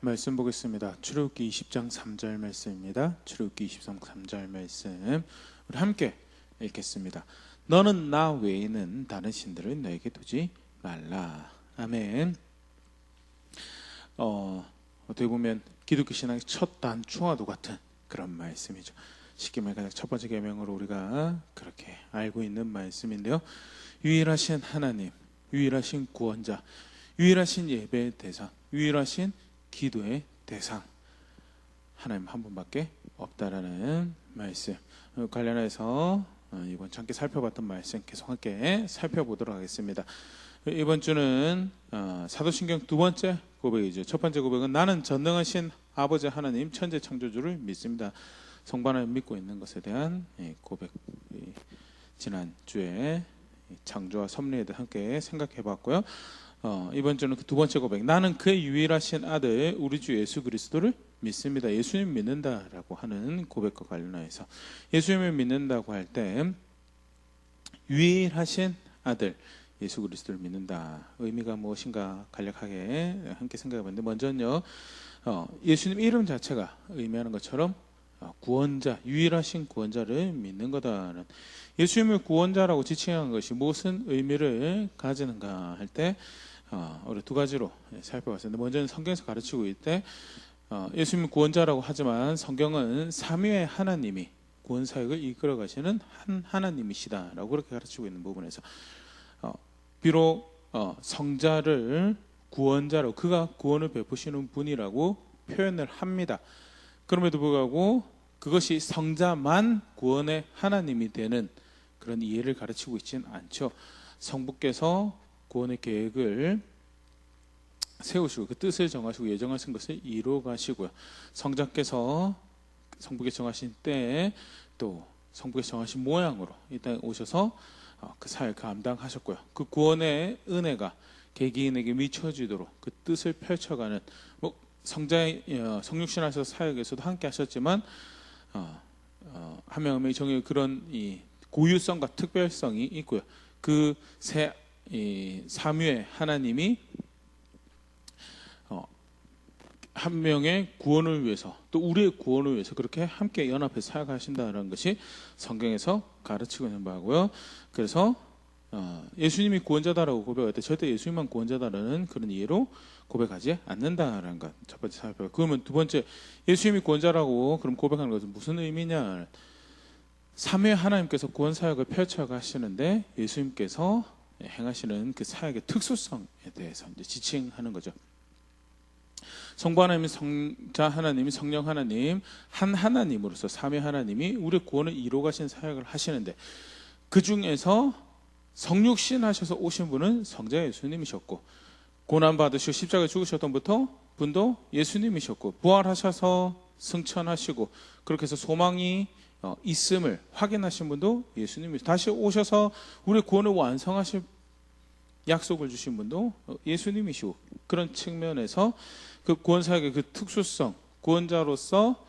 말씀 보겠습니다. 출애굽기 20장 3절 말씀입니다. 출애굽기 20장 3절 말씀 우리 함께 읽겠습니다. 너는 나 외에는 다른 신들을 너에게 두지 말라. 아멘. 어떻게 보면 기독교 신앙의 첫 단추와도 같은 그런 말씀이죠. 쉽게 말해 가장 첫 번째 계명으로 우리가 그렇게 알고 있는 말씀인데요. 유일하신 하나님, 유일하신 구원자, 유일하신 예배의 대상, 유일하신 기도의 대상, 하나님 한 분밖에 없다라는 말씀 관련해서 이번 주 함께 살펴봤던 말씀 계속 함께 살펴보도록 하겠습니다. 이번 주는 사도신경 두 번째 고백이죠. 첫 번째 고백은 나는 전능하신 아버지 하나님 천재 창조주를 믿습니다. 성부 하나님 믿고 있는 것에 대한 고백, 지난 주에 창조와 섭리에 대해 함께 생각해 봤고요. 이번 주는 그 두 번째 고백, 나는 그의 유일하신 아들 우리 주 예수 그리스도를 믿습니다. 예수님 믿는다라고 하는 고백과 관련해서 예수님을 믿는다고 할 때 유일하신 아들 예수 그리스도를 믿는다, 의미가 무엇인가 간략하게 함께 생각해 봤는데, 먼저는요, 예수님 이름 자체가 의미하는 것처럼 구원자, 유일하신 구원자를 믿는 거다는, 예수님을 구원자라고 지칭한 것이 무슨 의미를 가지는가 할 때 우리 두 가지로 살펴봤습니다. 먼저는 성경에서 가르치고 있을 때 예수님은 구원자라고 하지만 성경은 삼위의 하나님이 구원 사역을 이끌어 가시는 한 하나님이시다라고 그렇게 가르치고 있는 부분에서 비록 성자를 구원자로, 그가 구원을 베푸시는 분이라고 표현을 합니다. 그럼에도 불구하고 그것이 성자만 구원의 하나님이 되는 그런 이해를 가르치고 있지는 않죠. 성부께서 구원의 계획을 세우시고 그 뜻을 정하시고 예정하신 것을 이루어 가시고요. 성자께서 성부께 정하신 때에 또 성부께 정하신 모양으로 이 땅에 오셔서 그 사역을 감당하셨고요. 그 구원의 은혜가 개개인에게 미쳐지도록 그 뜻을 펼쳐가는, 성자의 성육신하셔서 사역에서도 함께 하셨지만 한 명의 정의 그런 이 고유성과 특별성이 있고요. 그 삼위의 하나님이 한 명의 구원을 위해서, 또 우리의 구원을 위해서 그렇게 함께 연합해 사역하신다는 것이 성경에서 가르치고 있는 바고요. 그래서 예수님이 구원자다라고 고백할 때 절대 예수님만 구원자다라는 그런 이해로 고백하지 않는다라는 것 첫 번째 살펴보고, 그러면 두 번째, 예수님이 구원자라고 그럼 고백하는 것은 무슨 의미냐? 삼위 하나님께서 구원 사역을 펼쳐 가시는데 예수님께서 행하시는 그 사역의 특수성에 대해서 이제 지칭하는 거죠. 성부 하나님, 성자 하나님, 성령 하나님, 한 하나님으로서 삼위 하나님이 우리의 구원을 이루어 가신 사역을 하시는데, 그 중에서 성육신 하셔서 오신 분은 성자 예수님이셨고, 고난 받으시고 십자가에 죽으셨던 분도 예수님이셨고, 부활하셔서 승천하시고 그렇게 해서 소망이 있음을 확인하신 분도 예수님이시고, 다시 오셔서 우리의 구원을 완성하실 약속을 주신 분도 예수님이시고, 그런 측면에서 그 구원 사역의 그 특수성, 구원자로서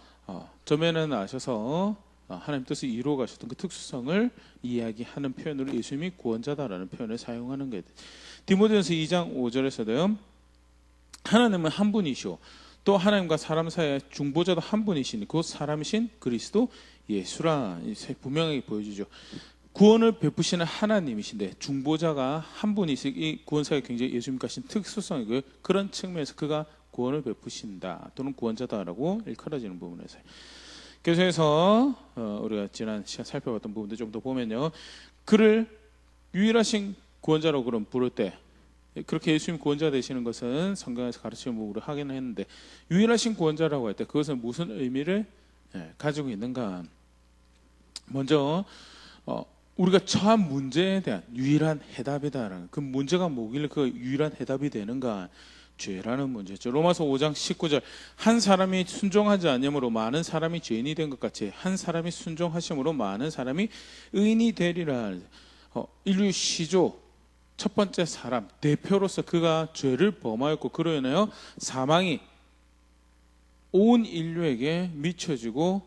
전면에 나셔서 하나님 뜻을 이루어 가셨던 그 특수성을 이야기하는 표현으로 예수님이 구원자다라는 표현을 사용하는 거예요. 디모데전서 2장 5절에서도요, 하나님은 한 분이시오, 또 하나님과 사람 사이의 중보자도 한 분이시니 그 사람이신 그리스도 예수라, 분명하게 보여주죠. 구원을 베푸시는 하나님이신데 중보자가 한 분이시, 이 구원 사역이 굉장히 예수님과 하신 특수성이고요. 그런 측면에서 그가 구원을 베푸신다 또는 구원자다라고 일컬어지는 부분에서, 그래서 우리가 지난 시간 살펴봤던 부분들 좀 더 보면요, 그를 유일하신 구원자라고 그럼 부를 때, 그렇게 예수님 구원자 되시는 것은 성경에서 가르치는 부분으로 하긴 했는데, 유일하신 구원자라고 할 때 그것은 무슨 의미를 가지고 있는가? 먼저 우리가 처한 문제에 대한 유일한 해답이다라는, 그 문제가 뭐길래 그 유일한 해답이 되는가? 죄라는 문제죠. 로마서 5장 19절, 한 사람이 순종하지 않으므로 많은 사람이 죄인이 된 것 같이 한 사람이 순종하심으로 많은 사람이 의인이 되리라. 인류 시조 첫 번째 사람, 대표로서 그가 죄를 범하였고 그로 인하여 사망이 온 인류에게 미쳐지고,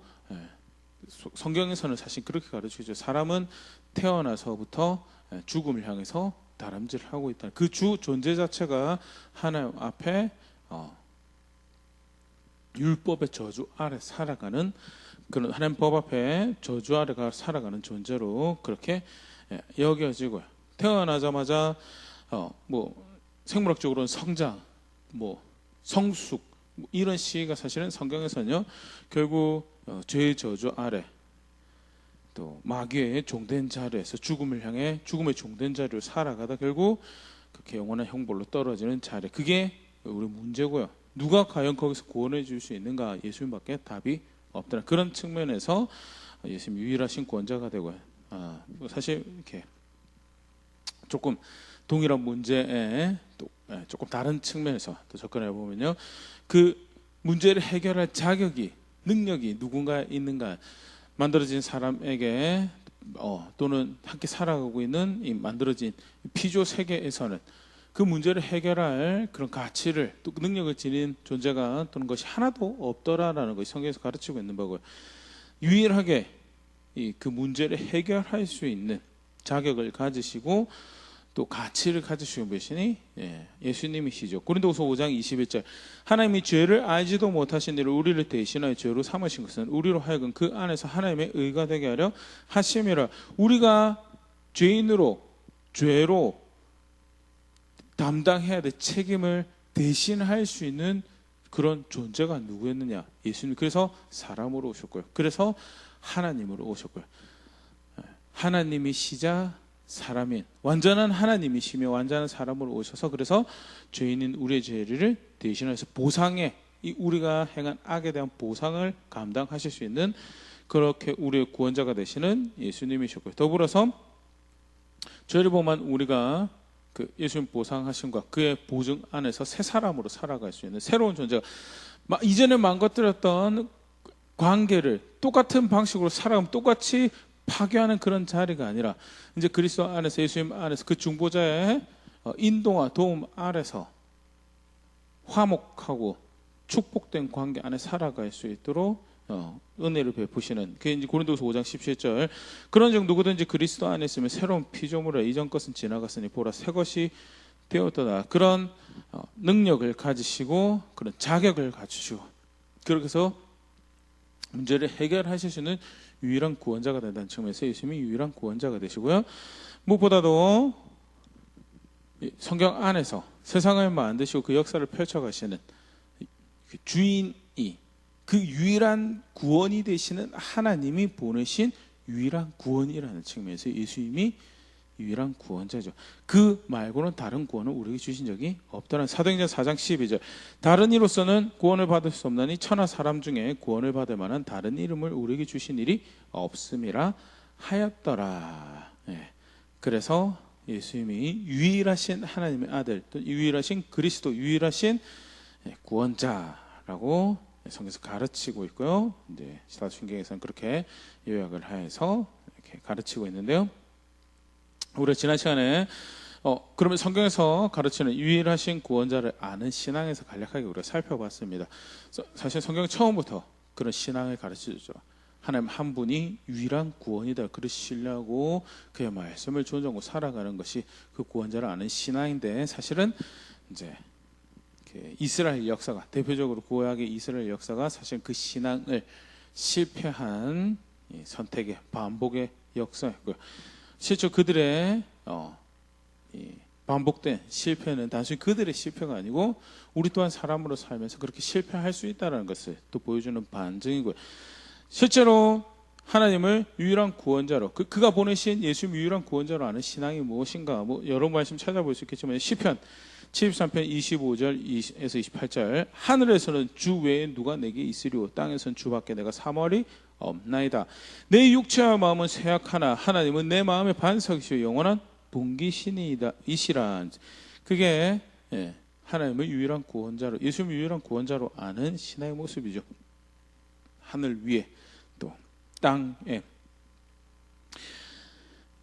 성경에서는 사실 그렇게 가르치죠. 사람은 태어나서부터 죽음을 향해서 다람쥐를 하고 있다. 그 주 존재 자체가 하나님 앞에 율법의 저주 아래 살아가는 그런 하나님 법 앞에 저주 아래가 살아가는 존재로 그렇게 여겨지고요. 태어나자마자 뭐 생물학적으로는 성장, 뭐 성숙 이런 시기가 사실은 성경에서는요 결국 죄의 저주 아래 또 마귀의 종된 자리에서 죽음을 향해 죽음의 종된 자리로 살아가다 결국 그렇게 영원한 형벌로 떨어지는 자리, 그게 우리 문제고요. 누가 과연 거기서 구원해 줄 수 있는가? 예수님밖에 답이 없다는 그런 측면에서 예수님 유일하신 구원자가 되고요. 사실 이렇게 조금 동일한 문제에 또 조금 다른 측면에서 또 접근해 보면요, 그 문제를 해결할 자격이 능력이 누군가 있는가? 만들어진 사람에게 또는 함께 살아가고 있는 이 만들어진 피조 세계에서는 그 문제를 해결할 그런 가치를 또 능력을 지닌 존재가 또는 것이 하나도 없더라라는 것이 성경에서 가르치고 있는 거고요. 유일하게 그 문제를 해결할 수 있는 자격을 가지시고 또 가치를 가지시고 계시니 예수님이시죠. 고린도후서 5장 21절 하나님이 죄를 알지도 못하신 이를 우리를 대신하여 죄로 삼으신 것은 우리로 하여금 그 안에서 하나님의 의가 되게 하려 하심이라. 우리가 죄인으로 죄로 담당해야 될 책임을 대신할 수 있는 그런 존재가 누구였느냐? 예수님. 그래서 사람으로 오셨고요. 그래서 하나님으로 오셨고요. 하나님이시자 사람인 완전한 하나님이시며 완전한 사람으로 오셔서 그래서 죄인인 우리의 죄를 대신해서 보상에 이 우리가 행한 악에 대한 보상을 감당하실 수 있는 그렇게 우리의 구원자가 되시는 예수님이셨고요. 더불어서 죄를 범한 우리가 그 예수님 보상하심과 그의 보증 안에서 새 사람으로 살아갈 수 있는 새로운 존재가 이전에 망가뜨렸던 관계를 똑같은 방식으로 살아가면 똑같이 파괴하는 그런 자리가 아니라 이제 그리스도 안에서 예수님 안에서 그 중보자의 인도와 도움 아래서 화목하고 축복된 관계 안에 살아갈 수 있도록 은혜를 베푸시는, 그게 이제 고린도서 5장 17절 그런 즉 누구든지 그리스도 안에 있으면 새로운 피조물이라 이전 것은 지나갔으니 보라 새 것이 되었도다. 그런 능력을 가지시고 그런 자격을 갖추시고 그렇게 해서 문제를 해결하실 수 있는 유일한 구원자가 된다는 측면에서 예수님이 유일한 구원자가 되시고요. 무엇보다도 성경 안에서 세상을 만드시고 그 역사를 펼쳐가시는 주인이 그 유일한 구원이 되시는 하나님이 보내신 유일한 구원이라는 측면에서 예수님이 유일한 구원자죠. 그 말고는 다른 구원을 우리에게 주신 적이 없다는 사도행전 4장 12절 다른 이로서는 구원을 받을 수 없나니 천하 사람 중에 구원을 받을 만한 다른 이름을 우리에게 주신 일이 없음이라 하였더라. 그래서 예수님이 유일하신 하나님의 아들 또 유일하신 그리스도 유일하신 구원자라고 성경에서 가르치고 있고요. 이제 사도신경에서는 그렇게 요약을 해서 이렇게 가르치고 있는데요. 우리가 지난 시간에 그러면 성경에서 가르치는 유일하신 구원자를 아는 신앙에서 간략하게 우리가 살펴봤습니다. 사실 성경 처음부터 그런 신앙을 가르치죠. 하나님 한 분이 유일한 구원이다. 그를 신뢰하고 그의 말씀을 존중하고 살아가는 것이 그 구원자를 아는 신앙인데, 사실은 이제 이스라엘 역사가 대표적으로 구약의 이스라엘 역사가 사실 그 신앙을 실패한 선택의 반복의 역사였고요. 실제 그들의 반복된 실패는 단순히 그들의 실패가 아니고 우리 또한 사람으로 살면서 그렇게 실패할 수 있다는 것을 또 보여주는 반증이고요. 실제로 하나님을 유일한 구원자로 그가 보내신 예수님 유일한 구원자로 아는 신앙이 무엇인가, 여러 말씀 찾아볼 수 있겠지만 시편 73편 25절에서 28절 하늘에서는 주 외에 누가 내게 있으리오 땅에서는 주밖에 내가 사모하리 없나이다. 내 육체와 마음은 쇠약하나 하나님은 내 마음의 반석이시오 영원한 동기신이시라. 그게 하나님을 유일한 구원자로 예수님 유일한 구원자로 아는 신앙의 모습이죠. 하늘 위에 또 땅에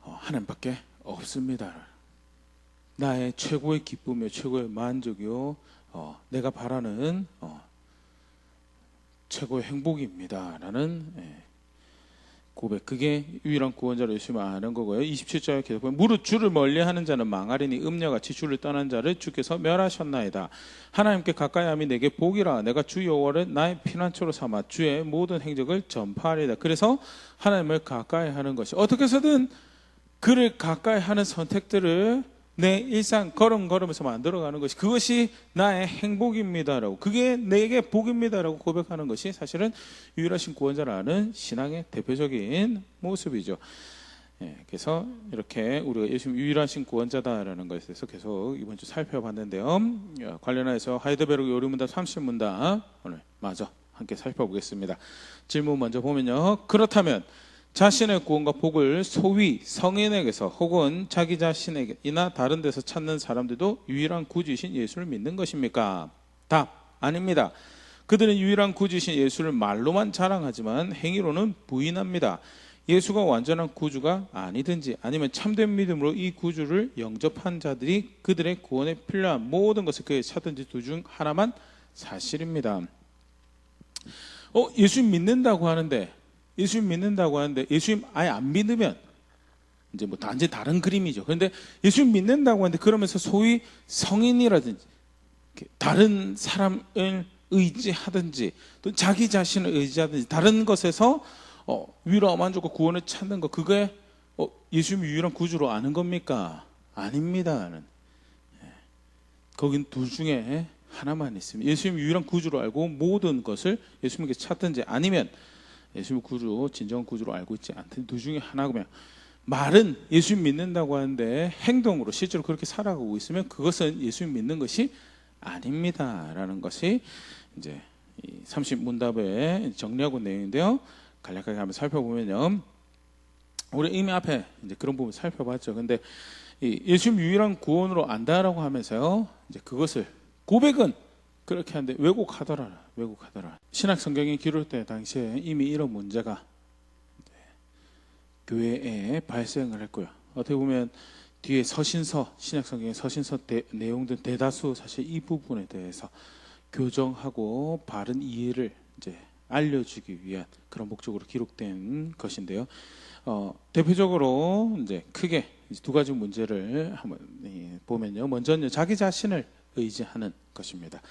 하나님밖에 없습니다. 나의 최고의 기쁨이요 최고의 만족이요 내가 바라는 최고의 행복입니다 라는 고백. 그게 유일한 구원자로 예수님을 아는 거고요. 27절 계속 보면 무릇 주를 멀리하는 자는 망하리니 음녀같이 주를 떠난 자를 주께서 멸하셨나이다. 하나님께 가까이함이 내게 복이라. 내가 주 여호와를 나의 피난처로 삼아 주의 모든 행적을 전파하리이다. 그래서 하나님을 가까이하는 것이 어떻게 해서든 그를 가까이하는 선택들을 내 일상 걸음걸음에서 만들어가는 것이 그것이 나의 행복입니다라고 그게 내게 복입니다라고 고백하는 것이 사실은 유일하신 구원자를 아는 신앙의 대표적인 모습이죠. 그래서 이렇게 우리가 예수님 유일하신 구원자다라는 것에 대해서 계속 이번 주 살펴봤는데요. 관련해서 하이델베르크 요리문답 30문답 오늘 마저 함께 살펴보겠습니다. 질문 먼저 보면요. 그렇다면 자신의 구원과 복을 소위 성인에게서 혹은 자기 자신에게나 다른 데서 찾는 사람들도 유일한 구주이신 예수를 믿는 것입니까? 답, 아닙니다. 그들은 유일한 구주이신 예수를 말로만 자랑하지만 행위로는 부인합니다. 예수가 완전한 구주가 아니든지 아니면 참된 믿음으로 이 구주를 영접한 자들이 그들의 구원에 필요한 모든 것을 그에 찾든지 두 중 하나만 사실입니다. 예수님 믿는다고 하는데 예수님 아예 안 믿으면 이제 뭐 단지 다른 그림이죠. 그런데 예수님 믿는다고 하는데 그러면서 소위 성인이라든지 다른 사람을 의지하든지 또 자기 자신을 의지하든지 다른 것에서 위로와 만족과 구원을 찾는 것 그게 예수님이 유일한 구주로 아는 겁니까? 아닙니다. 거긴 둘 중에 하나만 있습니다. 예수님이 유일한 구주로 알고 모든 것을 예수님께 찾든지 아니면 예수님 구주, 진정한 구주로 알고 있지 않든 둘 중에 하나면 말은 예수님 믿는다고 하는데 행동으로 실제로 그렇게 살아가고 있으면 그것은 예수님 믿는 것이 아닙니다라는 것이 이제 30문답에 정리하고 내용인데요. 간략하게 한번 살펴보면요. 우리 이미 앞에 이제 그런 부분 살펴봤죠. 근데 예수님 유일한 구원으로 안다라고 하면서요. 이제 그것을 고백은 그렇게 하는데 왜곡하더라. 신약 성경이 기록될 당시에 이미 이런 문제가 교회에 발생을 했고요. 어떻게 보면 뒤에 서신서, 신약 성경의 서신서 내용들 대다수 사실 이 부분에 대해서 교정하고 바른 이해를 이제 알려주기 위한 그런 목적으로 기록된 것인데요. 대표적으로 이제 크게 이제 두 가지 문제를 한번 보면요. 먼저는 자기 자신을 의지하는 것입니다.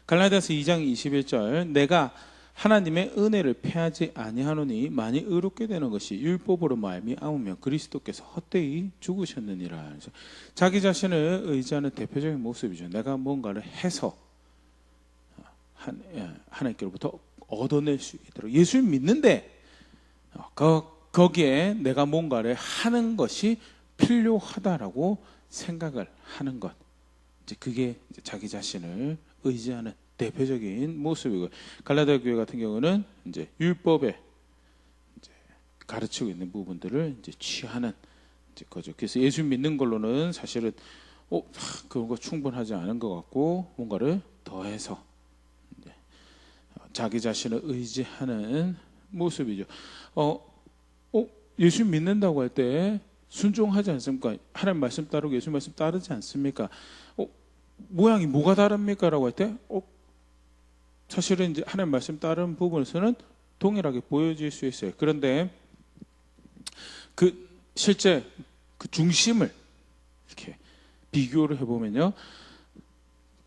갈라디아서 2장 21절 내가 하나님의 은혜를 패하지 아니하노니 많이 의롭게 되는 것이 율법으로 말미암으며 그리스도께서 헛되이 죽으셨느니라. 자기 자신을 의지하는 대표적인 모습이죠. 내가 뭔가를 해서 하나님께로부터 얻어낼 수 있도록 예수를 믿는데 거기에 내가 뭔가를 하는 것이 필요하다라고 생각을 하는 것. 이제 그게 이제 자기 자신을 의지하는 대표적인 모습이고 갈라디아 교회 같은 경우는 이제 율법에 이제 가르치고 있는 부분들을 이제 취하는 이제 거죠. 그래서 예수 믿는 걸로는 사실은 그런 거 충분하지 않은 것 같고 뭔가를 더해서 이제 자기 자신을 의지하는 모습이죠. 예수 믿는다고 할 때 순종하지 않습니까? 하나님 말씀 따르고 예수 말씀 따르지 않습니까? 모양이 뭐가 다릅니까? 라고 할 때, 사실은 이제 하나님 말씀 따르는 부분에서는 동일하게 보여질 수 있어요. 그런데 실제 그 중심을 이렇게 비교를 해보면요.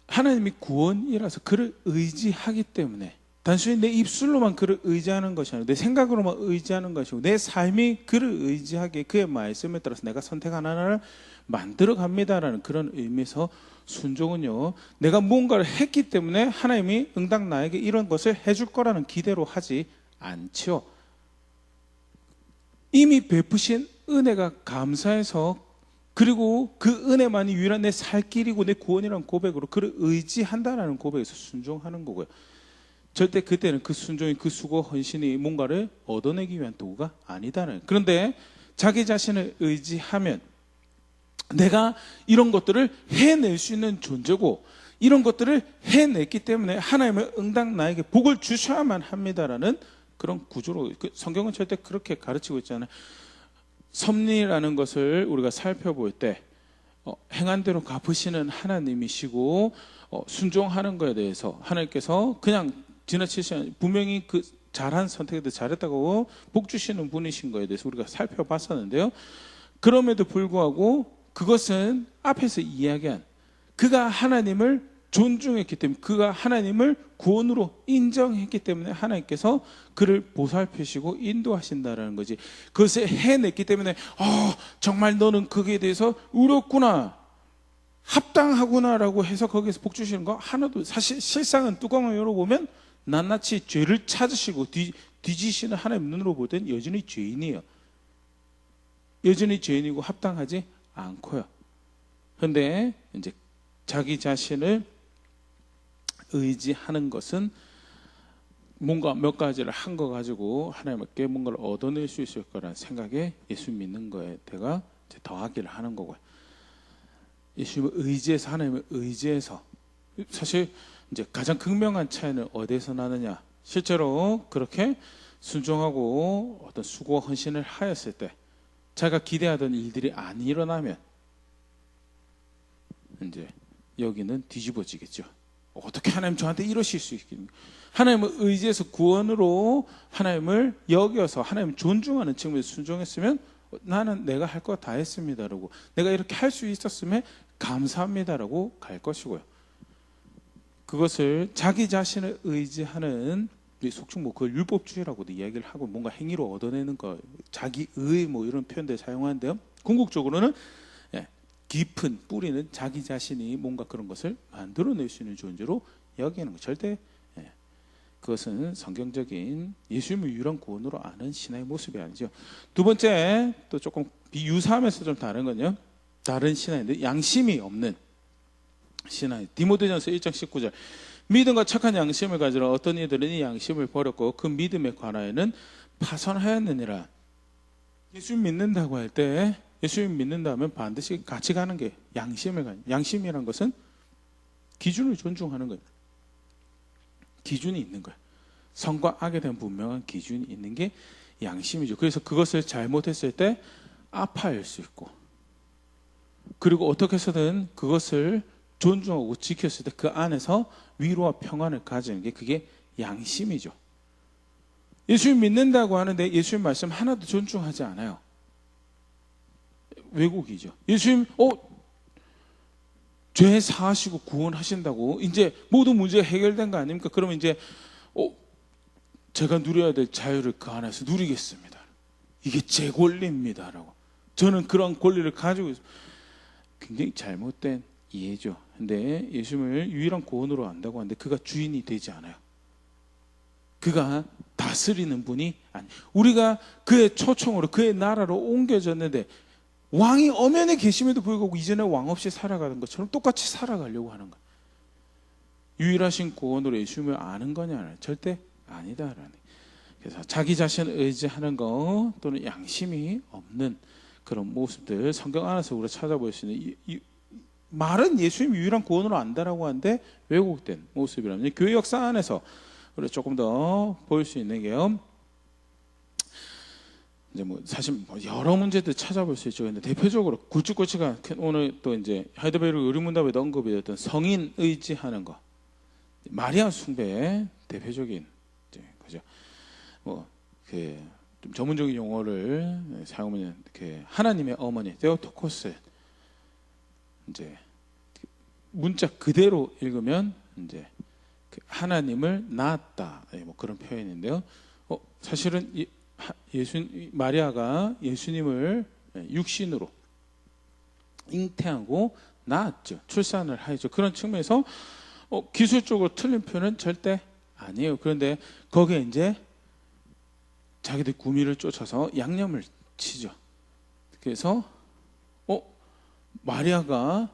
하나님이 구원이라서 그를 의지하기 때문에 단순히 내 입술로만 그를 의지하는 것이 아니고 내 생각으로만 의지하는 것이고 내 삶이 그를 의지하게 그의 말씀에 따라서 내가 선택 하나를 만들어 갑니다라는 그런 의미에서 순종은요. 내가 뭔가를 했기 때문에 하나님이 응당 나에게 이런 것을 해줄 거라는 기대로 하지 않죠. 이미 베푸신 은혜가 감사해서 그리고 그 은혜만이 유일한 내 살 길이고 내 구원이라는 고백으로 그를 의지한다라는 고백에서 순종하는 거고요. 절대 그때는 그 순종이 그 수고 헌신이 뭔가를 얻어내기 위한 도구가 아니다는. 그런데 자기 자신을 의지하면 내가 이런 것들을 해낼 수 있는 존재고 이런 것들을 해냈기 때문에 하나님의 응당 나에게 복을 주셔야만 합니다라는 그런 구조로 성경은 절대 그렇게 가르치고 있잖아요. 섭리라는 것을 우리가 살펴볼 때 행한 대로 갚으시는 하나님이시고 순종하는 것에 대해서 하나님께서 그냥 지나치시 않아요. 분명히 그 잘한 선택에도 잘했다고 복 주시는 분이신 거에 대해서 우리가 살펴봤었는데요. 그럼에도 불구하고 그것은 앞에서 이야기한 그가 하나님을 존중했기 때문에, 그가 하나님을 구원으로 인정했기 때문에 하나님께서 그를 보살피시고 인도하신다라는 거지. 그것을 해냈기 때문에 정말 너는 거기에 대해서 의롭구나, 합당하구나라고 해서 거기에서 복 주시는 거 하나도, 사실 실상은 뚜껑을 열어보면 낱낱이 죄를 찾으시고 뒤지시는 하나님 눈으로 볼 땐 여전히 죄인이에요. 여전히 죄인이고 합당하지 않고요. 그런데 이제 자기 자신을 의지하는 것은 뭔가 몇 가지를 한 거 가지고 하나님께 뭔가를 얻어낼 수 있을 거라는 생각에 예수 믿는 거에 내가 더하기를 하는 거고요. 예수님을 의지해서, 하나님을 의지해서, 사실 이제 가장 극명한 차이는 어디에서 나느냐? 실제로 그렇게 순종하고 어떤 수고와 헌신을 하였을 때 자기가 기대하던 일들이 안 일어나면 이제 여기는 뒤집어지겠죠. 어떻게 하나님 저한테 이러실 수 있겠습니까? 하나님을 의지해서 구원으로 하나님을 여겨서 하나님을 존중하는 측면에서 순종했으면 나는 내가 할 거 다 했습니다라고, 내가 이렇게 할 수 있었음에 감사합니다라고 갈 것이고요. 그것을 자기 자신을 의지하는, 속칭 그걸 율법주의라고도 이야기를 하고 뭔가 행위로 얻어내는 거, 자기의 이런 표현들 사용하는데요. 궁극적으로는 깊은 뿌리는 자기 자신이 뭔가 그런 것을 만들어낼 수 있는 존재로 여기는 거, 절대 그것은 성경적인 예수님을 유일한 구원으로 아는 신앙의 모습이 아니죠. 두 번째, 또 조금 비유사하면서 좀 다른 건요, 다른 신앙인데 양심이 없는 신앙. 디모데전서 1장 19절, 믿음과 착한 양심을 가지러 어떤 이들은 이 양심을 버렸고 그 믿음에 관하여는 파선하였느니라. 예수님 믿는다고 할 때, 예수님 믿는다면 반드시 같이 가는 게 양심을 가요. 양심이란 것은 기준을 존중하는 거예요. 기준이 있는 거예요. 선과 악에 대한 분명한 기준이 있는 게 양심이죠. 그래서 그것을 잘못했을 때 아파할 수 있고, 그리고 어떻게 해서든 그것을 존중하고 지켰을 때 그 안에서 위로와 평안을 가지는 게 그게 양심이죠. 예수님 믿는다고 하는데 예수님 말씀 하나도 존중하지 않아요. 왜곡이죠. 예수님 죄 사하시고 구원하신다고 이제 모든 문제가 해결된 거 아닙니까? 그러면 이제 제가 누려야 될 자유를 그 안에서 누리겠습니다. 이게 제 권리입니다라고. 저는 그런 권리를 가지고 있습니다. 굉장히 잘못된 이해죠. 근데 예수님을 유일한 구원으로 안다고 하는데 그가 주인이 되지 않아요. 그가 다스리는 분이 아니. 우리가 그의 초청으로 그의 나라로 옮겨졌는데 왕이 엄연히 계심에도 불구하고 이전에 왕 없이 살아가는 것처럼 똑같이 살아가려고 하는 거예요. 유일하신 구원으로 예수님을 아는 거냐? 절대 아니다라는. 그래서 자기 자신을 의지하는 거 또는 양심이 없는 그런 모습들 성경 안에서 우리가 찾아볼 수 있는 말은 예수님 유일한 구원으로 안다라고 하는데 왜곡된 모습이라면 교회 역사 안에서 우리가 조금 더 볼 수 있는 게요. 이제 사실 여러 문제들 찾아볼 수 있죠. 근데 대표적으로 굵직굵직한 오늘 또 이제 하이델베르크 의리문답에 언급이 됐던 성인 의지하는 거, 마리아 숭배의 대표적인 거죠. 좀 전문적인 용어를 사용하면 하나님의 어머니 데오토코스, 이제 문자 그대로 읽으면 이제 하나님을 낳았다, 그런 표현인데요. 사실은 마리아가 예수님을 육신으로 잉태하고 낳았죠. 출산을 하죠. 그런 측면에서 기술적으로 틀린 표현은 절대 아니에요. 그런데 거기에 이제 자기들 구미를 쫓아서 양념을 치죠. 그래서 마리아가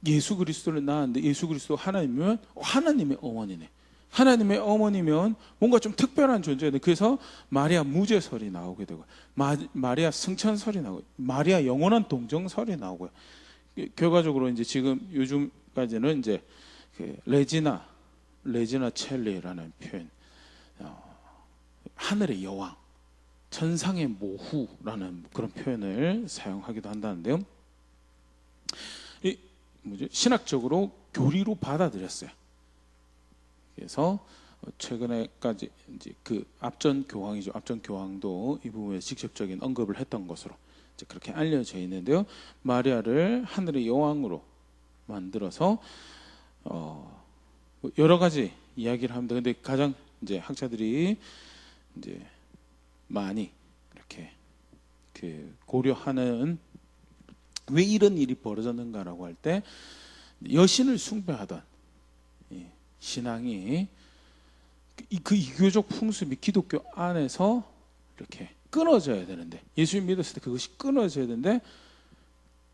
예수 그리스도를 낳았는데 예수 그리스도 하나님이면 하나님의 어머니네. 하나님의 어머니면 뭔가 좀 특별한 존재인데, 그래서 마리아 무죄설이 나오게 되고, 마리아 승천설이 나오고, 마리아 영원한 동정설이 나오고요. 결과적으로 이제 지금 요즘까지는 이제 레지나 첼리라는 표현, 하늘의 여왕, 천상의 모후라는 그런 표현을 사용하기도 한다는데요. 신학적으로 교리로 받아들였어요. 그래서 최근에까지 이제 그 앞전 교황이죠. 앞전 교황도 이 부분에 직접적인 언급을 했던 것으로 이제 그렇게 알려져 있는데요. 마리아를 하늘의 여왕으로 만들어서 여러 가지 이야기를 합니다. 근데 가장 이제 학자들이 이제 많이 이렇게 그 고려하는 왜 이런 일이 벌어졌는가라고 할 때 여신을 숭배하던 신앙이 그 이교적 풍습이 기독교 안에서 이렇게 끊어져야 되는데 예수님 믿었을 때 그것이 끊어져야 되는데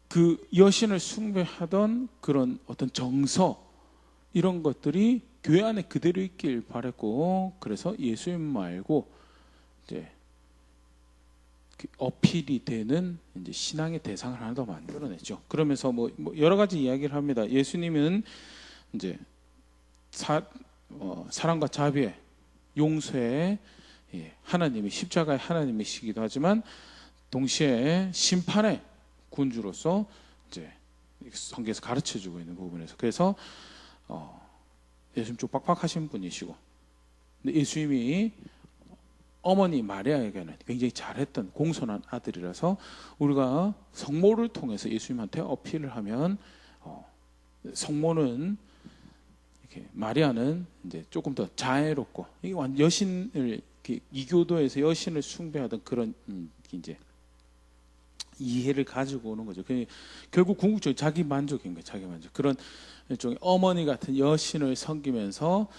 그 여신을 숭배하던 그런 어떤 정서 이런 것들이 교회 안에 그대로 있길 바랬고 그래서 예수님 말고 이제 그 어필이 되는 이제 신앙의 대상을 하나 더 만들어냈죠. 그러면서 뭐 여러 가지 이야기를 합니다. 예수님은 이제 사랑과 자비의 용서의 하나님이 십자가의 하나님이시기도 하지만 동시에 심판의 군주로서 이제 성경에서 가르쳐주고 있는 부분에서 그래서 예수님 좀 빡빡하신 분이시고 근데 예수님이 어머니 마리아에게는 굉장히 잘했던 공손한 아들이라서 우리가 성모를 통해서 예수님한테 어필을 하면 성모는 이렇게 마리아는 이제 조금 더 자애롭고 이게 완전 여신을 이교도에서 여신을 숭배하던 그런 이제 이해를 가지고 오는 거죠. 결국 궁극적으로 자기 만족인 거예요. 자기 만족. 그런 일종의 어머니 같은 여신을 섬기면서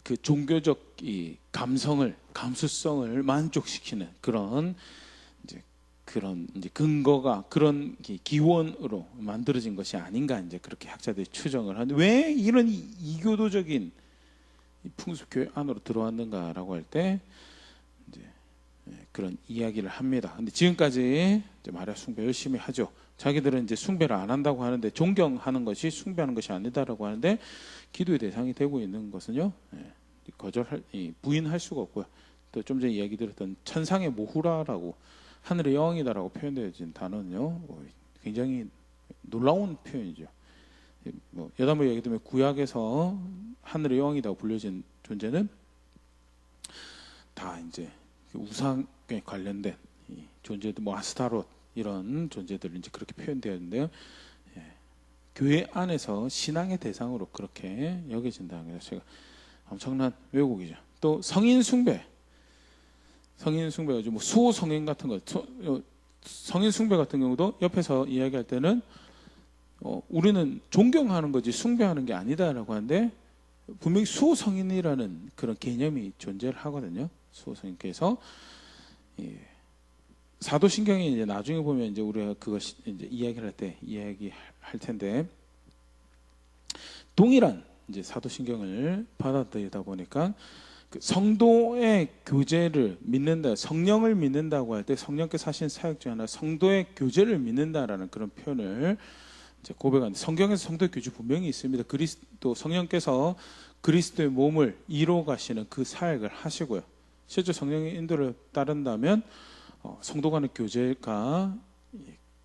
그 종교적 이 감수성을 만족시키는 그런 이제 근거가 그런 기원으로 만들어진 것이 아닌가 이제 그렇게 학자들이 추정을 하는데 왜 이런 이교도적인 풍습 교회 안으로 들어왔는가라고 할 때 이제 그런 이야기를 합니다. 근데 지금까지 이제 마리아 숭배 열심히 하죠. 자기들은 이제 숭배를 안 한다고 하는데 존경하는 것이 숭배하는 것이 아니다라고 하는데 기도의 대상이 되고 있는 것은요. 부인할 수가 없고요. 또 좀 전에 이야기 드렸던 천상의 모후라라고 하늘의 여왕이다라고 표현되어진 단어는요. 굉장히 놀라운 표현이죠. 여담을 얘기 들으면 구약에서 하늘의 여왕이라고 불려진 존재는 다 이제 우상에 관련된 존재들, 아스타롯 이런 존재들 이제 그렇게 표현되었는데요. 교회 안에서 신앙의 대상으로 그렇게 여겨진다는 게 제가 엄청난 왜곡이죠. 또 성인 숭배가 뭐 수호 성인 같은 거, 성인 숭배 같은 경우도 옆에서 이야기할 때는 우리는 존경하는 거지 숭배하는 게 아니다라고 하는데 분명히 수호 성인이라는 그런 개념이 존재를 하거든요. 수호 성인께서 사도신경에 이제 나중에 보면 이제 우리가 그것 이제 이야기를 할 때 이야기할 텐데 동일한 이제 사도신경을 받아들이다 보니까 그 성도의 교제를 믿는다, 성령을 믿는다고 할 때 성령께서 하신 사역 중 하나 성도의 교제를 믿는다라는 그런 표현을 이제 고백하는데 성경에서 성도의 교제 분명히 있습니다. 그리스도 성령께서 그리스도의 몸을 이루어 가시는 그 사역을 하시고요. 실제 성령의 인도를 따른다면 성도 간의 교제가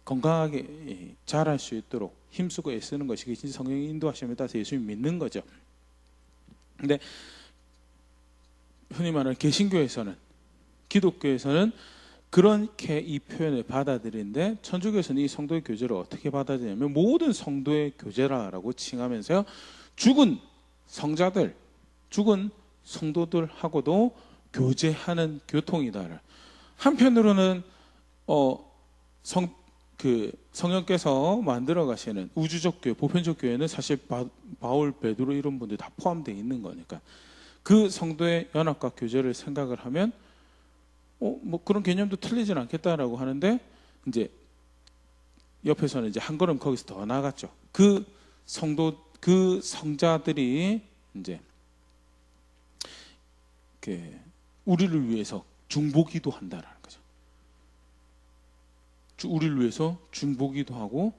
건강하게 자랄 수 있도록 힘쓰고 애쓰는 것이 진짜 성령의 인도하심에 따라서 예수님 믿는 거죠. 근데 흔히 말하는 개신교에서는 기독교에서는 그렇게 이 표현을 받아들이는데 천주교에서는 이 성도의 교제를 어떻게 받아들이냐면 모든 성도의 교제라고 칭하면서요. 죽은 성자들, 죽은 성도들하고도 교제하는 교통이다. 한편으로는 성령께서 만들어 가시는 우주적 교회, 보편적 교회는 사실 바울, 베드로 이런 분들이 다 포함되어 있는 거니까 그 성도의 연합과 교제를 생각을 하면 뭐 그런 개념도 틀리진 않겠다라고 하는데 이제 옆에서는 이제 한 걸음 거기서 더 나갔죠. 그 성자들이 이제 우리를 위해서 중보기도 한다라는 거죠. 우리를 위해서 중보기도 하고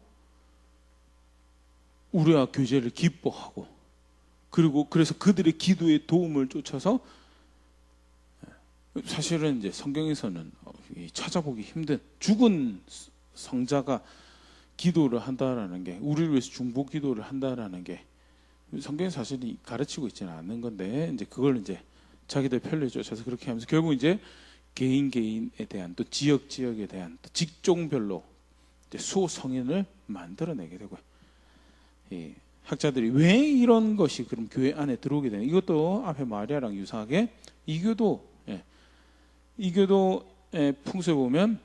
우리와 교제를 기뻐하고 그리고 그래서 그들의 기도의 도움을 쫓아서 사실은 이제 성경에서는 찾아보기 힘든 죽은 성자가 기도를 한다라는 게 우리를 위해서 중보 기도를 한다라는 게 성경에 사실 가르치고 있지는 않는 건데 이제 그걸 이제 자기들 편리를 쫓아서 그렇게 하면서 결국 이제 개인에 대한 또 지역에 대한 또 직종별로 이제 수호성인을 만들어내게 되고요. 이 학자들이 왜 이런 것이 그럼 교회 안에 들어오게 되냐? 이것도 앞에 마리아랑 유사하게 이교도의 풍수에 보면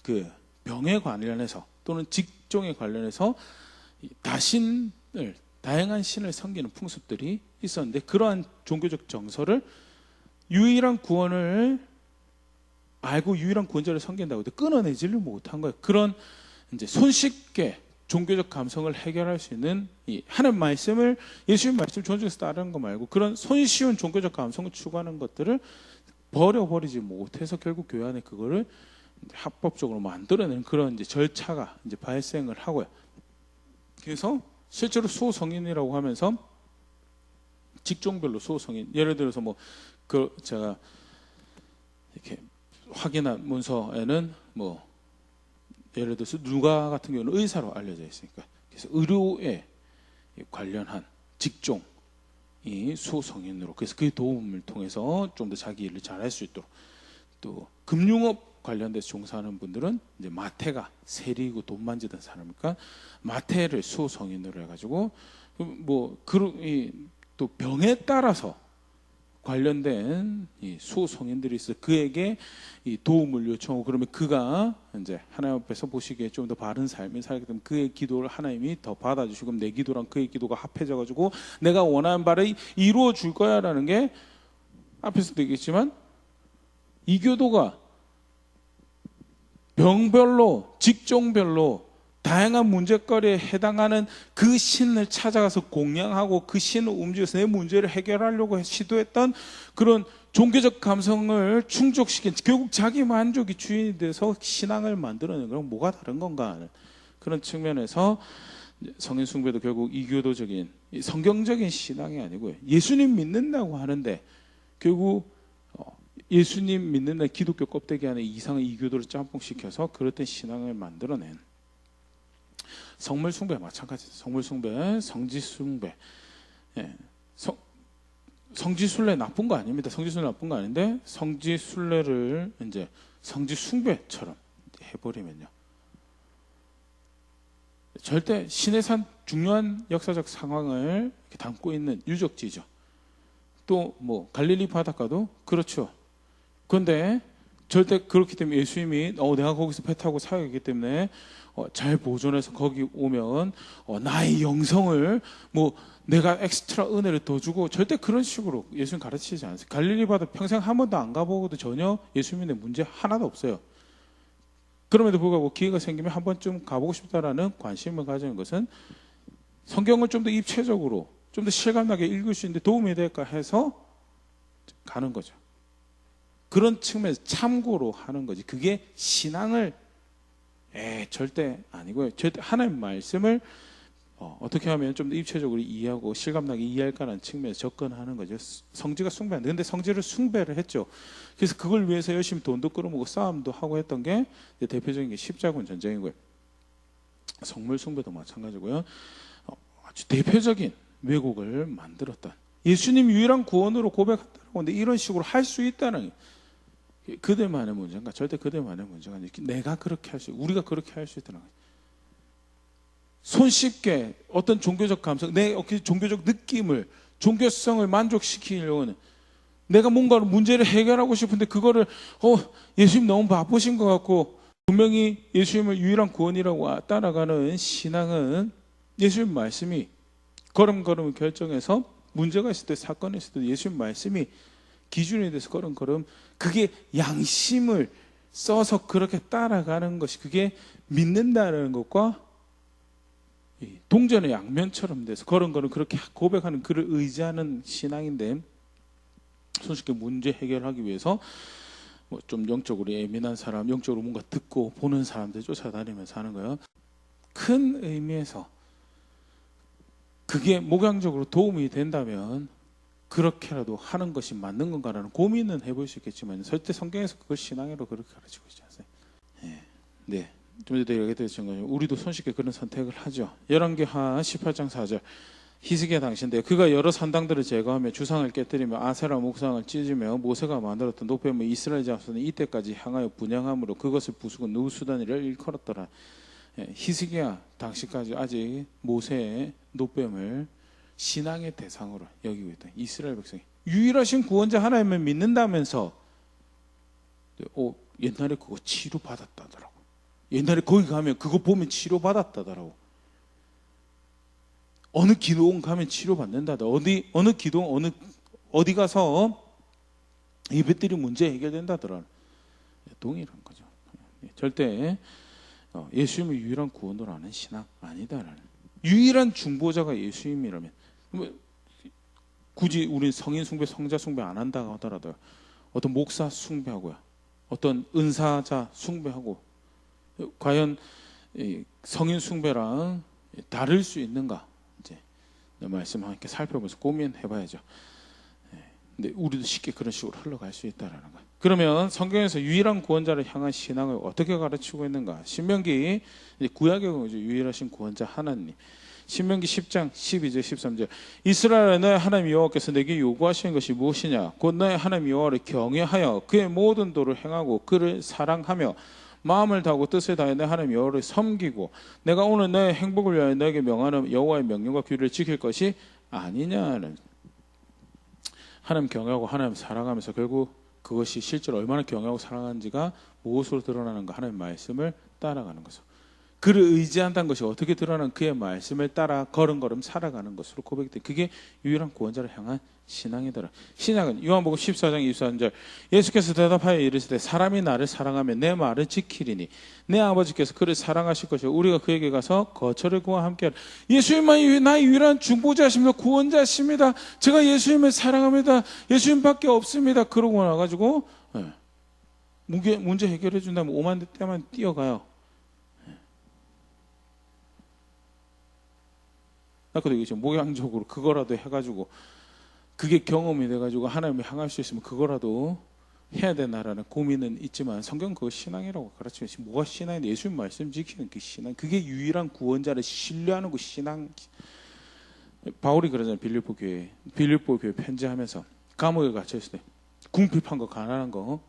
그 병에 관련해서 또는 직종에 관련해서 다양한 신을 섬기는 풍습들이 있었는데 그러한 종교적 정서를 유일한 구원을 알고 유일한 구원자를 섬긴다고 해도 끊어내지를 못한 거예요. 그런 이제 손쉽게 종교적 감성을 해결할 수 있는 이 하나님 말씀을 예수님 말씀 존중해서 따르는 거 말고 그런 손쉬운 종교적 감성을 추구하는 것들을 버려버리지 못해서 결국 교회 안에 그거를 합법적으로 만들어내는 그런 이제 절차가 이제 발생을 하고요. 그래서 실제로 수호성인이라고 하면서 직종별로 수호성인, 예를 들어서 뭐 그 제가 이렇게 확인한 문서에는 뭐 예를 들어서 누가 같은 경우는 의사로 알려져 있으니까 그래서 의료에 관련한 직종이 수호성인으로 그래서 그 도움을 통해서 좀 더 자기 일을 잘할 수 있도록 또 금융업 관련돼서 종사하는 분들은 이제 마태가 세리고 돈 만지던 사람이니까 마태를 수호성인으로 해가지고 또 병에 따라서 관련된 이 수호성인들이 있어 그에게 이 도움을 요청하고 그러면 그가 이제 하나님 앞에서 보시기에 좀 더 바른 삶을 살게 되면 그의 기도를 하나님이 더 받아주시고 내 기도랑 그의 기도가 합해져 가지고 내가 원하는 바를 이루어 줄 거야라는 게 앞에서도 얘기했지만 이교도가 병별로 직종별로 다양한 문제거리에 해당하는 그 신을 찾아가서 공양하고 그 신을 움직여서 내 문제를 해결하려고 시도했던 그런 종교적 감성을 충족시킨 결국 자기 만족이 주인이 돼서 신앙을 만들어내는 건 뭐가 다른 건가 하는 그런 측면에서 성인 숭배도 결국 이교도적인 성경적인 신앙이 아니고요. 예수님 믿는다고 하는데 결국 예수님 믿는다 기독교 껍데기 안에 이상한 이교도를 짬뽕시켜서 그렇던 신앙을 만들어낸 성물 숭배 마찬가지죠. 성물 숭배, 성지 숭배. 성지 순례 나쁜 거 아닙니다. 성지 순례 나쁜 거 아닌데 성지 순례를 이제 성지 숭배처럼 해버리면요. 절대 시내산 중요한 역사적 상황을 담고 있는 유적지죠. 또 뭐 갈릴리 바닷가도 그렇죠. 그런데 절대 그렇기 때문에 예수님이 내가 거기서 배 타고 사역했기 때문에 잘 보존해서 거기 오면 나의 영성을 뭐 내가 엑스트라 은혜를 더 주고 절대 그런 식으로 예수님 가르치지 않으세요. 갈릴리 바다 평생 한 번도 안 가보고도 전혀 예수님의 문제 하나도 없어요. 그럼에도 불구하고 기회가 생기면 한 번쯤 가보고 싶다라는 관심을 가지는 것은 성경을 좀 더 입체적으로 좀 더 실감나게 읽을 수 있는데 도움이 될까 해서 가는 거죠. 그런 측면에서 참고로 하는 거지. 그게 신앙을 절대 아니고요. 절대 하나님 말씀을 어떻게 하면 좀 더 입체적으로 이해하고 실감나게 이해할까라는 측면에서 접근하는 거죠. 성지가 숭배하는데 근데 성지를 숭배를 했죠. 그래서 그걸 위해서 열심히 돈도 끌어모으고 싸움도 하고 했던 게 대표적인 게 십자군 전쟁이고요. 성물 숭배도 마찬가지고요. 아주 대표적인 왜곡을 만들었던 예수님 유일한 구원으로 고백한다고 하는데 이런 식으로 할 수 있다는 그들만의 문제인가? 절대 그들만의 문제가 아니라 내가 그렇게 할 수, 우리가 그렇게 할 수 있다는 거예요. 손쉽게 어떤 종교적 감성, 내 종교적 느낌을, 종교성을 만족시키려고는 내가 뭔가 문제를 해결하고 싶은데 그거를 예수님 너무 바쁘신 것 같고 분명히 예수님을 유일한 구원이라고 따라가는 신앙은 예수님 말씀이 걸음걸음 결정해서 문제가 있을 때 사건이 있을 때 예수님 말씀이 기준이 돼서 걸음걸음 그게 양심을 써서 그렇게 따라가는 것이 그게 믿는다는 것과 동전의 양면처럼 돼서 걸음걸음 그렇게 고백하는 그를 의지하는 신앙인데 손쉽게 문제 해결하기 위해서 뭐 좀 영적으로 예민한 사람, 영적으로 뭔가 듣고 보는 사람들 쫓아다니면서 하는 거예요. 큰 의미에서 그게 목양적으로 도움이 된다면 그렇게라도 하는 것이 맞는 건가라는 고민은 해볼 수 있겠지만 절대 성경에서 그걸 신앙으로 그렇게 가르치고 있지 않아요. 네. 좀 전에 얘기했던 것처럼 우리도 손쉽게 그런 선택을 하죠. 열왕기하 18장 4절 히스기야 당시인데 그가 여러 산당들을 제거하며 주상을 깨뜨리며 아세라 목상을 찢으며 모세가 만들었던 노뱀을 이스라엘 자손은 이때까지 향하여 분향함으로 그것을 부수고 누수단위를 일컬었더라. 히스기야 당시까지 아직 모세의 노뱀을 신앙의 대상으로 여기고 있다. 이스라엘 백성이 유일하신 구원자 하나님을 믿는다면서 옛날에 그거 치료받았다더라고. 옛날에 거기 가면 그거 보면 치료받았다더라고. 어느 기도원 가면 치료받는다더. 어느 기도원 어디 가서 예배드리 문제 해결된다더라. 동일한 거죠. 절대 예수님을 유일한 구원으로 아는 신앙 아니다라는. 유일한 중보자가 예수님이라면 굳이 우리는 성인 숭배, 성자 숭배 안 한다고 하더라도 어떤 목사 숭배하고요, 어떤 은사자 숭배하고 과연 성인 숭배랑 다를 수 있는가? 이제 말씀 함께 살펴보면서 고민해봐야죠. 근데 우리도 쉽게 그런 식으로 흘러갈 수 있다라는 거예요. 그러면 성경에서 유일한 구원자를 향한 신앙을 어떻게 가르치고 있는가? 신명기 구약의 경우죠. 유일하신 구원자 하나님. 신명기 10장 12절 13절 이스라엘아 너의 하나님 여호와께서 내게 요구하시는 것이 무엇이냐? 곧 너의 하나님 여호와를 경외하여 그의 모든 도를 행하고 그를 사랑하며 마음을 다하고 뜻을 다해 내 하나님 여호와를 섬기고 내가 오늘 너의 행복을 위하여 너에게 명하는 여호와의 명령과 규례를 지킬 것이 아니냐는. 하나님 경외하고 하나님 사랑하면서 결국 그것이 실제로 얼마나 경외하고 사랑하는지가 무엇으로 드러나는가? 하나님의 말씀을 따라가는 것으로. 그를 의지한다는 것이 어떻게 드러나는 그의 말씀을 따라 걸음걸음 살아가는 것으로 고백돼. 그게 유일한 구원자를 향한 신앙이더라. 신앙은 요한복음 14장 24절 예수께서 대답하여 이르시되 사람이 나를 사랑하면 내 말을 지키리니 내 아버지께서 그를 사랑하실 것이요 우리가 그에게 가서 거처를 구하 함께하라. 예수님만이 나의 유일한 중보자십니다. 구원자십니다. 제가 예수님을 사랑합니다. 예수님밖에 없습니다. 그러고 나가지고 문제 해결해 준다면 오만 대만 뛰어가요. 그래도 이게 목양적으로 그거라도 해가지고 그게 경험이 돼가지고 하나님을 향할 수 있으면 그거라도 해야 되나라는 고민은 있지만 성경은 그거 신앙이라고 가르치고 있어요. 뭐가 신앙인데 예수님 말씀 지키는 그 신앙, 그게 유일한 구원자를 신뢰하는 그 신앙. 바울이 그러잖아요. 빌립보 교회 편지하면서 감옥에 갇혀있을 때 궁핍한 거 가난한 거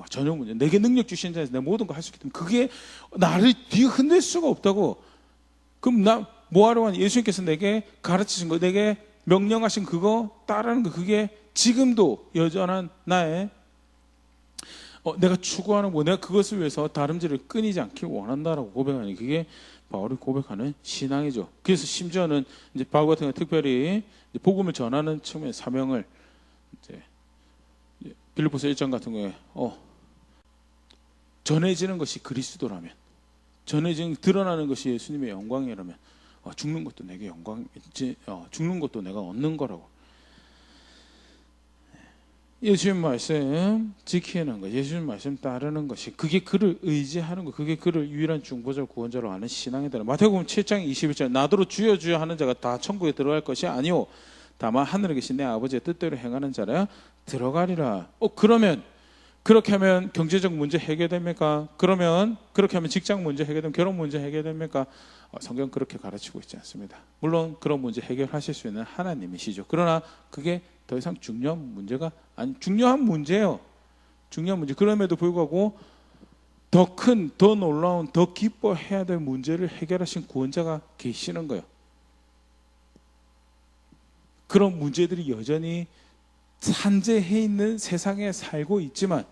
전혀 문제. 내게 능력 주신 자에서 내 모든 거 할 수 있기 때문에 그게 나를 뒤흔들 수가 없다고. 그럼 나 뭐하러 하니? 예수님께서 내게 가르치신 거, 내게 명령하신 그거 따르는 거, 그게 지금도 여전한 나의 내가 추구하는 거, 내가 그것을 위해서 다름질을 끊이지 않길 원한다라고 고백하니 그게 바울이 고백하는 신앙이죠. 그래서 심지어는 이제 바울 같은 경우 특별히 복음을 전하는 측면의 사명을 이제 빌립보서 1장 같은 경우에 전해지는 것이 그리스도라면, 전해지는 드러나는 것이 예수님의 영광이라면 죽는 것도 내게 영광이지, 죽는 것도 내가 얻는 거라고. 예수님 말씀 지키는 것, 예수님 말씀 따르는 것이 그게 그를 의지하는 것, 그게 그를 유일한 중보자 구원자로 아는 신앙이다. 마태복음 7장 21절 나더러 주여 주여 하는 자가 다 천국에 들어갈 것이 아니오 다만 하늘에 계신 내 아버지의 뜻대로 행하는 자라 들어가리라. 그러면 그렇게 하면 경제적 문제 해결됩니까? 그러면 그렇게 하면 직장 문제 해결되면 결혼 문제 해결됩니까? 성경 그렇게 가르치고 있지 않습니다. 물론 그런 문제 해결하실 수 있는 하나님이시죠. 그러나 그게 더 이상 중요한 문제가 아니, 중요한 문제예요. 중요한 문제. 그럼에도 불구하고 더 큰, 더 놀라운, 더 기뻐해야 될 문제를 해결하신 구원자가 계시는 거예요. 그런 문제들이 여전히 산재해 있는 세상에 살고 있지만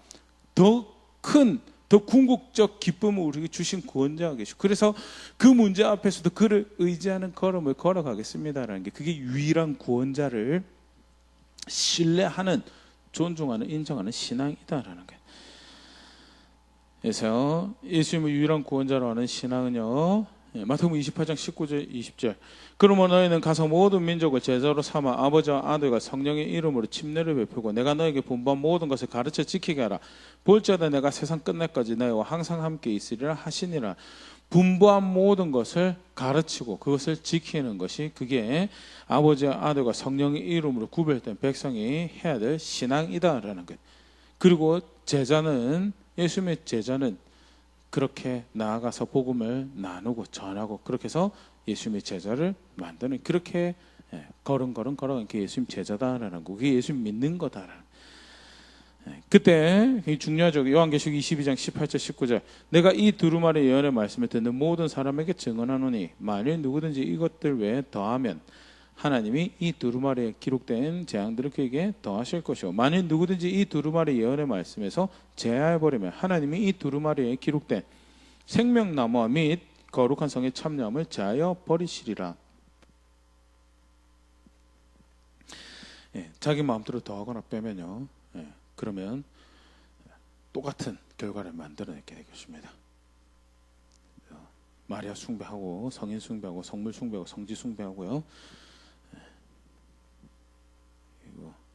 더 큰, 더 궁극적 기쁨을 우리에게 주신 구원자가 계시고, 그래서 그 문제 앞에서도 그를 의지하는 걸음을 걸어가겠습니다라는 게 그게 유일한 구원자를 신뢰하는, 존중하는, 인정하는 신앙이다라는 거예요. 그래서 예수님을 유일한 구원자로 하는 신앙은요, 마태복음 28장 19절 20절 그러므로 너희는 가서 모든 민족을 제자로 삼아 아버지와 아들과 성령의 이름으로 침례를 베푸고 내가 너에게 분부한 모든 것을 가르쳐 지키게 하라. 볼지어다 내가 세상 끝날까지 너희와 항상 함께 있으리라 하시니라. 분부한 모든 것을 가르치고 그것을 지키는 것이 그게 아버지와 아들과 성령의 이름으로 구별된 백성이 해야 될 신앙이다라는 거예요. 그리고 제자는, 예수님의 제자는 그렇게 나아가서 복음을 나누고 전하고 그렇게 해서 예수님의 제자를 만드는, 그렇게 걸음걸음 걸어가는 게 예수님 제자다라는 거, 그게 예수님 믿는 거다라는. 그때 중요하죠. 요한계시록 22장 18절 19절. 내가 이 두루마리 예언의 말씀을 듣는 모든 사람에게 증언하노니 만일 누구든지 이것들 외에 더하면 하나님이 이 두루마리에 기록된 재앙들을 그에게 더하실 것이요 만일 누구든지 이 두루마리 예언의 말씀에서 제하해버리면 하나님이 이 두루마리에 기록된 생명나무와 및 거룩한 성의 참여함을 제하여 버리시리라. 자기 마음대로 더하거나 빼면요, 그러면 똑같은 결과를 만들어내게 될 것입니다. 마리아 숭배하고 성인 숭배하고 성물 숭배하고 성지 숭배하고요,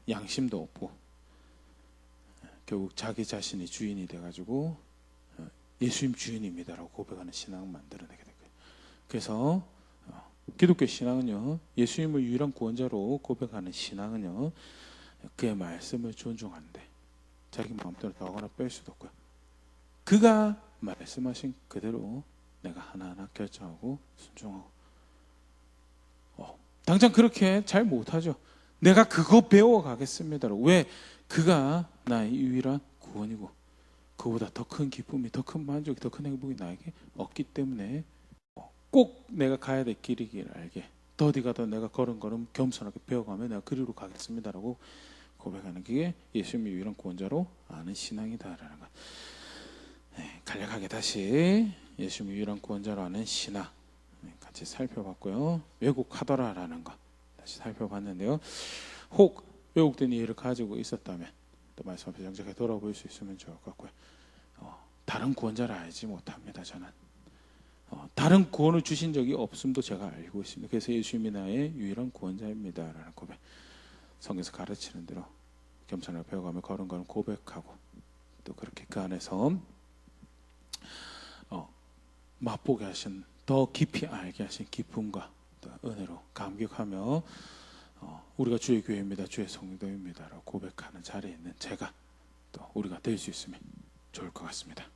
양심도 없고 결국 자기 자신이 주인이 돼가지고 예수님 주인입니다라고 고백하는 신앙을 만들어내게 될 거예요. 그래서 기독교 신앙은요, 예수님을 유일한 구원자로 고백하는 신앙은요, 그의 말씀을 존중하는데 자기 마음대로 더하거나 뺄 수도 없고요, 그가 말씀하신 그대로 내가 하나하나 결정하고 순종하고. 당장 그렇게 잘 못하죠. 내가 그거 배워가겠습니다라고. 왜? 그가 나의 유일한 구원이고 그보다 더 큰 기쁨이, 더 큰 만족이, 더 큰 행복이 나에게 없기 때문에 꼭 내가 가야 될 길이길 알게 더디 가도 내가 걸음걸음 겸손하게 배워가며 내가 그리로 가겠습니다라고 고백하는 게 예수님이 유일한 구원자로 아는 신앙이다라는 것. 간략하게 다시 예수님이 유일한 구원자로 아는 신앙 같이 살펴봤고요. 왜곡하더라라는 것 다시 살펴봤는데요. 혹 왜곡된 이해를 가지고 있었다면 또 말씀 앞에 정직하게 돌아볼 수 있으면 좋을 것 같고요. 다른 구원자를 알지 못합니다. 저는 다른 구원을 주신 적이 없음도 제가 알고 있습니다. 그래서 예수님이 나의 유일한 구원자입니다라는 고백, 성경에서 가르치는 대로 겸손하게 배워가며 걸음걸음 고백하고 또 그렇게 그 안에서 맛보게 하신, 더 깊이 알게 하신 기쁨과 또 은혜로 감격하며 우리가 주의 교회입니다, 주의 성도입니다라고 고백하는 자리에 있는 제가 또 우리가 될 수 있으면 좋을 것 같습니다.